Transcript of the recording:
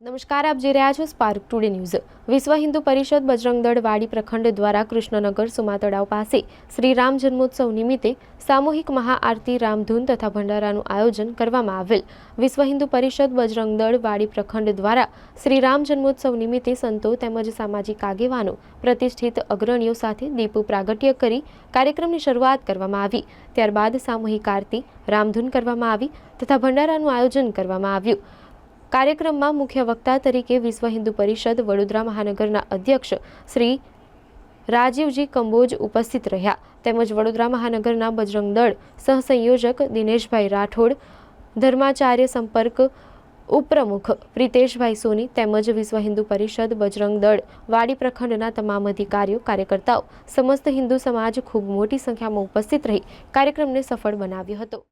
નમસ્કાર, આપ જોઈ રહ્યા છો સ્પાર્ક ટુડે ન્યૂઝ। વિશ્વ હિન્દુ પરિષદ બજરંગ દળ વાડી પ્રખંડ દ્વારા કૃષ્ણનગર સુમા તળાવ પાસે શ્રી રામ જન્મોત્સવ નિમિત્તે સામૂહિક મહાઆરતી, રામધૂન તથા ભંડારાનું આયોજન કરવામાં આવેલ। વિશ્વ હિન્દુ પરિષદ બજરંગ દળ વાડી પ્રખંડ દ્વારા શ્રી રામ જન્મોત્સવ નિમિત્તે સંતો તેમજ સામાજિક આગેવાનો, પ્રતિષ્ઠિત અગ્રણીઓ સાથે દીપ પ્રાગટ્ય કરી કાર્યક્રમની શરૂઆત કરવામાં આવી। ત્યારબાદ સામૂહિક આરતી, રામધૂન કરવામાં આવી તથા ભંડારાનું આયોજન કરવામાં આવ્યું। કાર્યક્રમમાં મુખ્ય વક્તા તરીકે વિશ્વ હિન્દુ પરિષદ વડોદરા મહાનગરના અધ્યક્ષ શ્રી રાજીવજી કંબોજ ઉપસ્થિત રહ્યા તેમજ વડોદરા મહાનગરના બજરંગ દળ સહસંયોજક દિનેશભાઈ રાઠોડ, ધર્માચાર્ય સંપર્ક ઉપપ્રમુખ પ્રિતેશભાઈ સોની તેમજ વિશ્વ હિન્દુ પરિષદ બજરંગ દળ વાડી પ્રખંડના તમામ અધિકારીઓ, કાર્યકર્તાઓ, સમસ્ત હિન્દુ સમાજ ખૂબ મોટી સંખ્યામાં ઉપસ્થિત રહી કાર્યક્રમને સફળ બનાવ્યો હતો।